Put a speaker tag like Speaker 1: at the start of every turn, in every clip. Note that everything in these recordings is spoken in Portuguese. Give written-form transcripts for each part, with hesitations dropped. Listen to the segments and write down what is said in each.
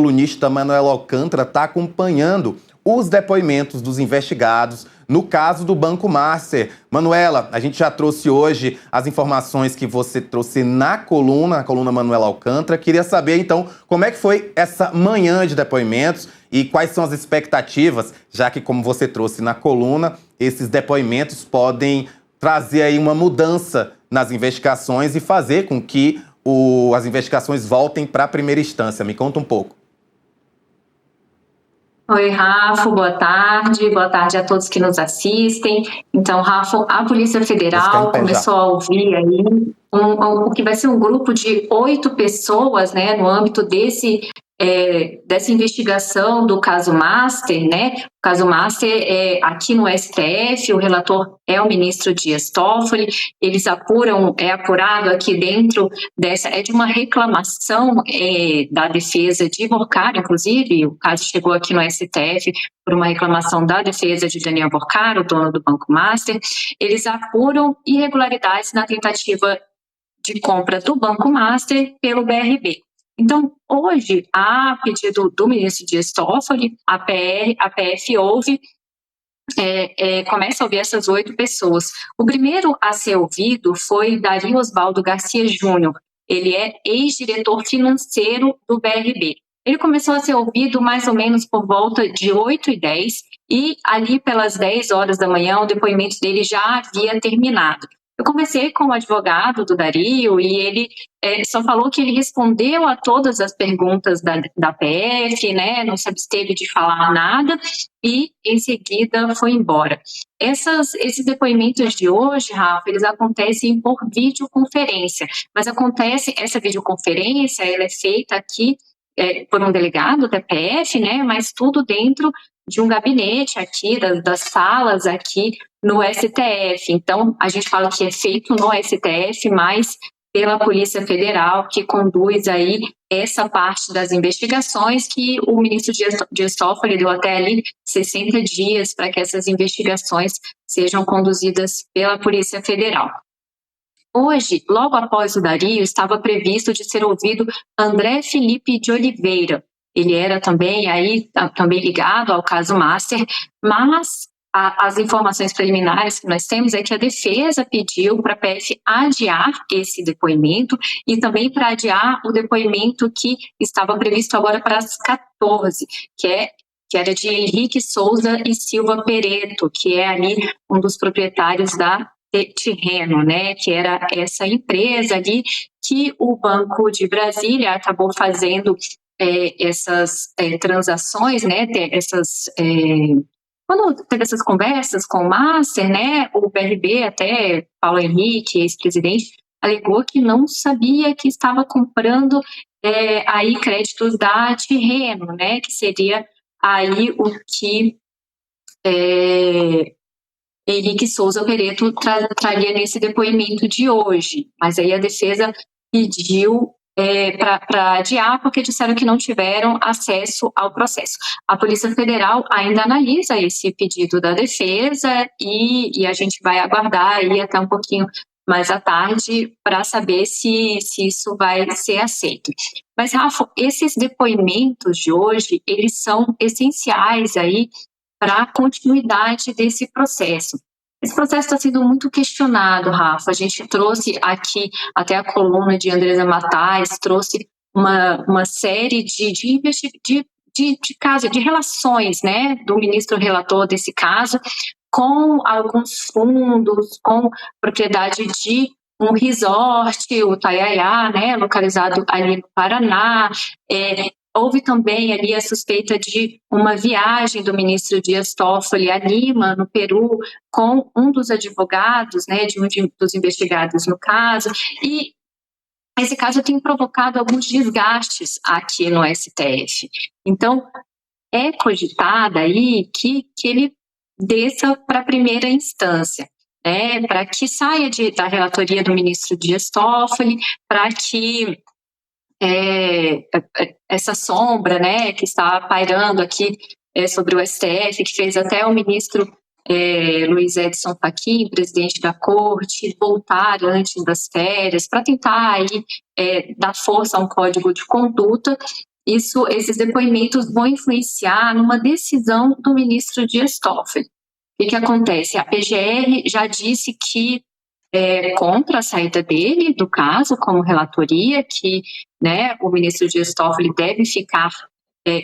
Speaker 1: O colunista Manuel Alcântara está acompanhando os depoimentos dos investigados no caso do Banco Master. Manuela, a gente já trouxe hoje as informações que você trouxe na coluna Manuel Alcântara. Queria saber, então, como é que foi essa manhã de depoimentos e quais são as expectativas, já que, como você trouxe na coluna, esses depoimentos podem trazer aí uma mudança nas investigações e fazer com que as investigações voltem para a primeira instância. Me conta um pouco.
Speaker 2: Oi, Rafa, boa tarde a todos que nos assistem. Então, Rafa, a Polícia Federal começou a ouvir aí o que vai ser um grupo de 8 pessoas, né, no âmbito dessa investigação do caso Master, né? O caso Master é aqui no STF, o relator é o ministro Dias Toffoli. Eles é apurado aqui dentro de uma reclamação da defesa de Borcaro, inclusive, o caso chegou aqui no STF por uma reclamação da defesa de Daniel Borcaro, dono do Banco Master. Eles apuram irregularidades na tentativa de compra do Banco Master pelo BRB. Então, hoje, a pedido do ministro Dias Toffoli, a PF começa a ouvir essas 8 pessoas. O primeiro a ser ouvido foi Dario Osvaldo Garcia Júnior. Ele é ex-diretor financeiro do BRB. Ele começou a ser ouvido mais ou menos por volta de 8h10 e ali pelas 10 horas da manhã o depoimento dele já havia terminado. Eu conversei com o advogado do Dario e ele só falou que ele respondeu a todas as perguntas da PF, né, não se absteve de falar nada e, em seguida, foi embora. Esses depoimentos de hoje, Rafa, eles acontecem por videoconferência, mas essa videoconferência, ela é feita aqui por um delegado da PF, né, mas tudo dentro de um gabinete aqui, das salas aqui no STF. Então, a gente fala que é feito no STF, mas pela Polícia Federal, que conduz aí essa parte das investigações, que o ministro Dias Toffoli deu até ali 60 dias para que essas investigações sejam conduzidas pela Polícia Federal. Hoje, logo após o Dario, estava previsto de ser ouvido André Felipe de Oliveira. Ele era também ligado ao caso Master, mas as informações preliminares que nós temos é que a defesa pediu para a PF adiar esse depoimento e também para adiar o depoimento que estava previsto agora para as 14, que era de Henrique Souza e Silva Pereto, que é ali um dos proprietários da Tirreno, né, que era essa empresa ali que o Banco de Brasília acabou fazendo essas transações, né, quando teve essas conversas com o Master, né, o BRB, até Paulo Henrique, ex-presidente, alegou que não sabia que estava comprando aí créditos da Tirreno, né, que seria aí o que Henrique Souza Pereto traria nesse depoimento de hoje. Mas aí a defesa pediu para adiar, porque disseram que não tiveram acesso ao processo. A Polícia Federal ainda analisa esse pedido da defesa e a gente vai aguardar aí até um pouquinho mais à tarde para saber se isso vai ser aceito. Mas, Rafa, esses depoimentos de hoje, eles são essenciais aí para a continuidade desse processo. Esse processo está sendo muito questionado, Rafa. A gente trouxe aqui até a coluna de Andresa Matais, trouxe uma série de casos, de relações, né, do ministro relator desse caso, com alguns fundos, com propriedade de um resort, o Taiaiá, né, localizado ali no Paraná. Houve também ali a suspeita de uma viagem do ministro Dias Toffoli a Lima, no Peru, com um dos advogados, né, de um dos investigados no caso, e esse caso tem provocado alguns desgastes aqui no STF. Então, é cogitada aí que ele desça para a primeira instância, né, para que saia da relatoria do ministro Dias Toffoli, para que essa sombra, né, que está pairando aqui sobre o STF, que fez até o ministro Luiz Edson Fachin, presidente da corte, voltar antes das férias para tentar aí, dar força a um código de conduta. esses depoimentos vão influenciar numa decisão do ministro Dias Toffoli. O que acontece? A PGR já disse que contra a saída dele do caso como relatoria, que, né, o ministro Dias Toffoli deve ficar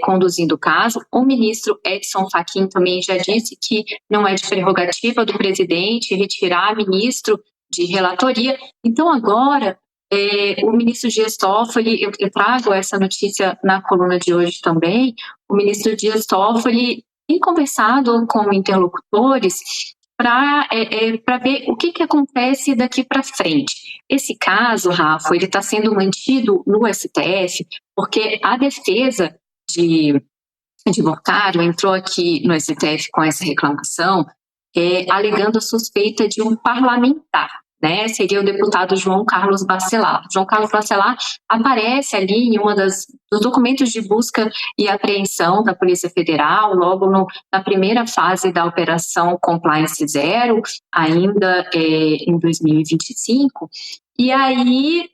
Speaker 2: conduzindo o caso. O ministro Edson Fachin também já disse que não é de prerrogativa do presidente retirar ministro de relatoria. Então, agora, o ministro Dias Toffoli, eu trago essa notícia na coluna de hoje também, o ministro Dias Toffoli tem conversado com interlocutores para ver o que acontece daqui para frente. Esse caso, Rafa, ele está sendo mantido no STF porque a defesa de Boccaro entrou aqui no STF com essa reclamação, alegando a suspeita de um parlamentar, né? Seria o deputado João Carlos Bacelar. João Carlos Bacelar aparece ali em dos documentos de busca e apreensão da Polícia Federal, logo na primeira fase da Operação Compliance Zero, ainda em 2025, e aí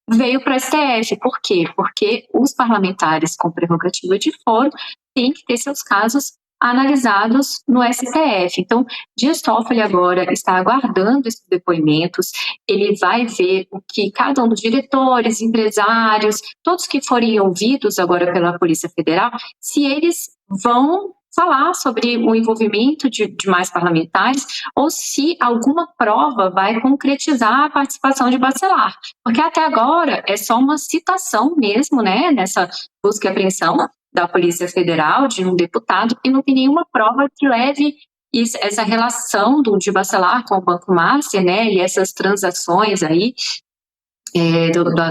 Speaker 2: veio para o STF. Por quê? Porque os parlamentares com prerrogativa de foro têm que ter seus casos analisados no STF. Então, Dias Toffoli agora está aguardando esses depoimentos, ele vai ver o que cada um dos diretores, empresários, todos que forem ouvidos agora pela Polícia Federal, se eles vão falar sobre o envolvimento de mais parlamentares ou se alguma prova vai concretizar a participação de Bacelar. Porque até agora é só uma citação mesmo, né, nessa busca e apreensão da Polícia Federal de um deputado, e não tem nenhuma prova que leve essa relação de Bacelar com o Banco Master, né, e essas transações aí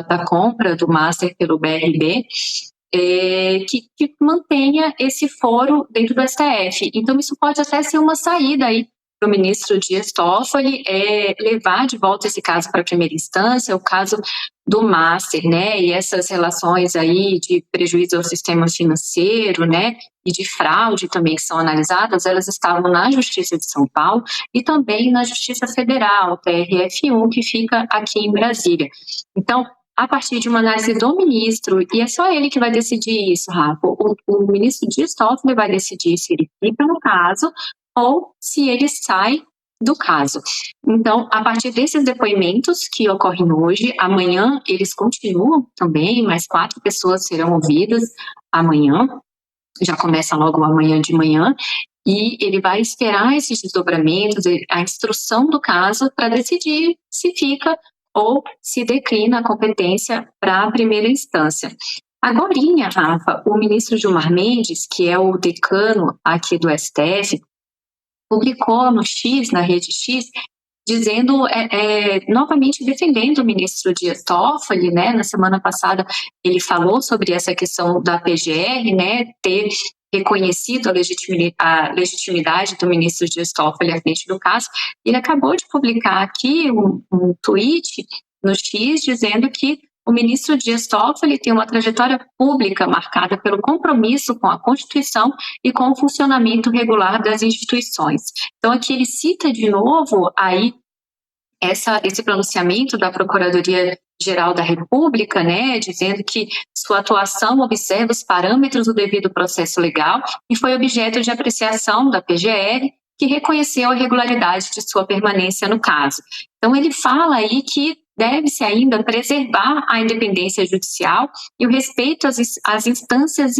Speaker 2: da compra do Master pelo BRB, que mantenha esse foro dentro do STF. Então, isso pode até ser uma saída aí para o ministro Dias Toffoli levar de volta esse caso para a primeira instância, o caso do Master, né, e essas relações aí de prejuízo ao sistema financeiro, né, e de fraude também que são analisadas, elas estavam na Justiça de São Paulo e também na Justiça Federal, TRF1, que fica aqui em Brasília. Então, a partir de uma análise do ministro, e é só ele que vai decidir isso, Rafa, o ministro Dias Toffoli vai decidir se ele fica no caso ou se ele sai do caso. Então, a partir desses depoimentos que ocorrem hoje, amanhã eles continuam também, mais 4 pessoas serão ouvidas amanhã, já começa logo amanhã de manhã, e ele vai esperar esses desdobramentos, a instrução do caso, para decidir se fica ou se declina a competência para a primeira instância. Agorinha, Rafa, o ministro Gilmar Mendes, que é o decano aqui do STF, publicou no X, na rede X, dizendo, novamente defendendo o ministro Dias Toffoli, né? Na semana passada ele falou sobre essa questão da PGR, né, ter reconhecido a legitimidade do ministro Dias Toffoli à frente do caso. Ele acabou de publicar aqui um tweet no X dizendo que o ministro Dias Toffoli tem uma trajetória pública marcada pelo compromisso com a Constituição e com o funcionamento regular das instituições. Então, aqui ele cita de novo aí esse pronunciamento da Procuradoria-Geral da República, né, dizendo que sua atuação observa os parâmetros do devido processo legal e foi objeto de apreciação da PGR, que reconheceu a regularidade de sua permanência no caso. Então, ele fala aí que deve-se ainda preservar a independência judicial e o respeito às instâncias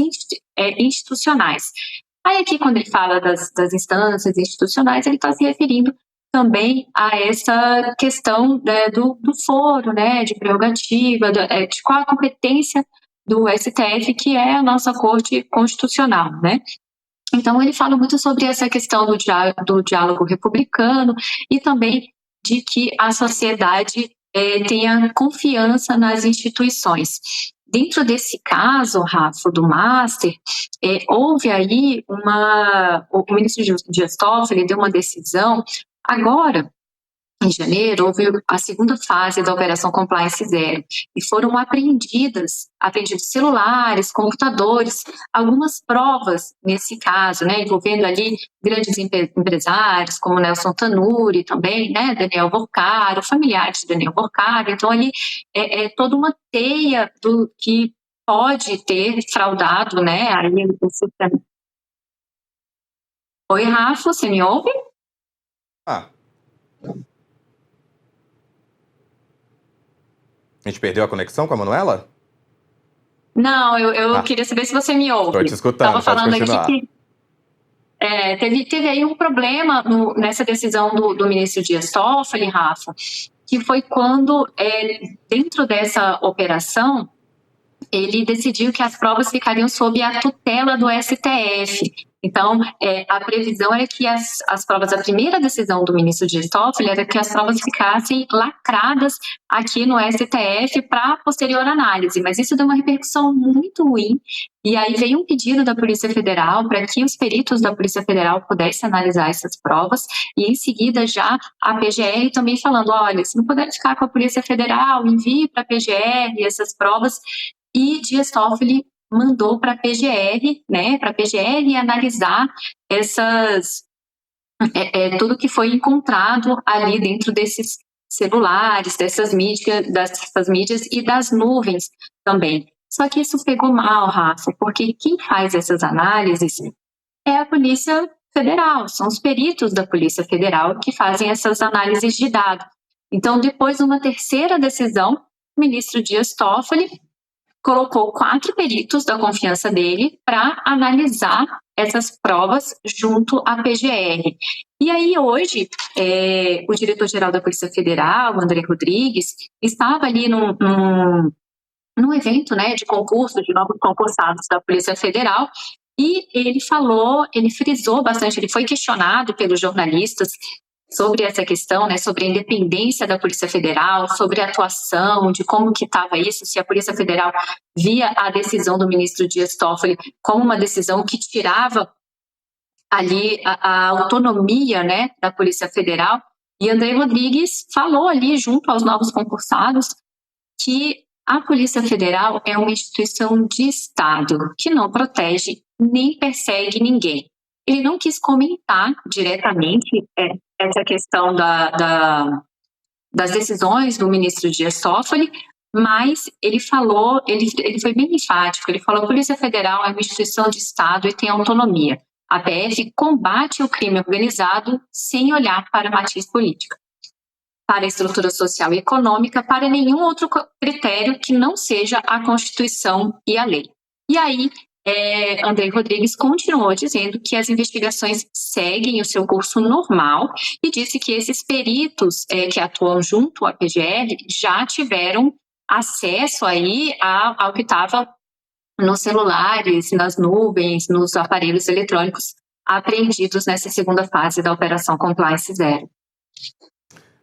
Speaker 2: institucionais. Aí aqui, quando ele fala das instâncias institucionais, ele está se referindo também a essa questão do foro, né, de prerrogativa, de qual a competência do STF, que é a nossa Corte Constitucional, né? Então, ele fala muito sobre essa questão do diálogo republicano e também de que a sociedade tenha confiança nas instituições. Dentro desse caso, Rafa, do Master, houve aí o ministro Dias Toffoli deu uma decisão. Agora, em janeiro, houve a segunda fase da Operação Compliance Zero e foram apreendidos celulares, computadores, algumas provas nesse caso, né, envolvendo ali grandes empresários como Nelson Tanuri também, né, Daniel Boccaro, familiares de Daniel Boccaro. Então ali é toda uma teia que pode ter fraudado, né, aí o sistema. Oi, Rafa, você me ouve?
Speaker 1: Ah, a gente perdeu a conexão com a Manuela?
Speaker 2: Não, eu
Speaker 1: Ah,
Speaker 2: queria saber se você me ouve.
Speaker 1: tô te
Speaker 2: Estava
Speaker 1: escutando, pode
Speaker 2: falando aqui
Speaker 1: continuar.
Speaker 2: que teve aí um problema nessa decisão do ministro Dias Toffoli, Rafa, que foi quando, dentro dessa operação, ele decidiu que as provas ficariam sob a tutela do STF. Então, a previsão era que as provas, a primeira decisão do ministro Dias Toffoli era que as provas ficassem lacradas aqui no STF para posterior análise, mas isso deu uma repercussão muito ruim, e aí veio um pedido da Polícia Federal para que os peritos da Polícia Federal pudessem analisar essas provas, e em seguida já a PGR também falando, olha, se não puder ficar com a Polícia Federal, envie para a PGR essas provas, e Dias Toffoli mandou para a PGR, né, para a PGR analisar tudo que foi encontrado ali dentro desses celulares, dessas mídias e das nuvens também. Só que isso pegou mal, Rafa, porque quem faz essas análises é a Polícia Federal, são os peritos da Polícia Federal que fazem essas análises de dados. Então, depois de uma terceira decisão, o ministro Dias Toffoli colocou 4 peritos da confiança dele para analisar essas provas junto à PGR. E aí hoje, o diretor-geral da Polícia Federal, André Rodrigues, estava ali num evento, né, de concurso, de novos concursados da Polícia Federal, e ele frisou bastante, ele foi questionado pelos jornalistas sobre essa questão, né, sobre a independência da Polícia Federal, sobre a atuação, de como que estava isso, se a Polícia Federal via a decisão do ministro Dias Toffoli como uma decisão que tirava ali a autonomia, né, da Polícia Federal. E André Rodrigues falou ali, junto aos novos concursados, que a Polícia Federal é uma instituição de Estado que não protege nem persegue ninguém. Ele não quis comentar diretamente essa questão das decisões do ministro Dias Toffoli, mas ele falou, ele foi bem enfático, ele falou que a Polícia Federal é uma instituição de Estado e tem autonomia. A PF combate o crime organizado sem olhar para matiz político, para a estrutura social e econômica, para nenhum outro critério que não seja a Constituição e a lei. E aí, André Rodrigues continuou dizendo que as investigações seguem o seu curso normal e disse que esses peritos que atuam junto à PGR já tiveram acesso aí ao que estava nos celulares, nas nuvens, nos aparelhos eletrônicos apreendidos nessa segunda fase da Operação Compliance Zero.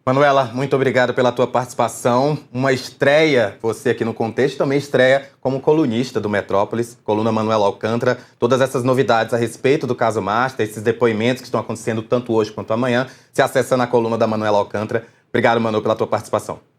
Speaker 1: Manuela, muito obrigado pela tua participação. Uma estreia, você aqui no Contexto, também estreia como colunista do Metrópolis, coluna Manuela Alcântara. Todas essas novidades a respeito do caso Master, esses depoimentos que estão acontecendo tanto hoje quanto amanhã, se acessa na coluna da Manuela Alcântara. Obrigado, Manu, pela tua participação.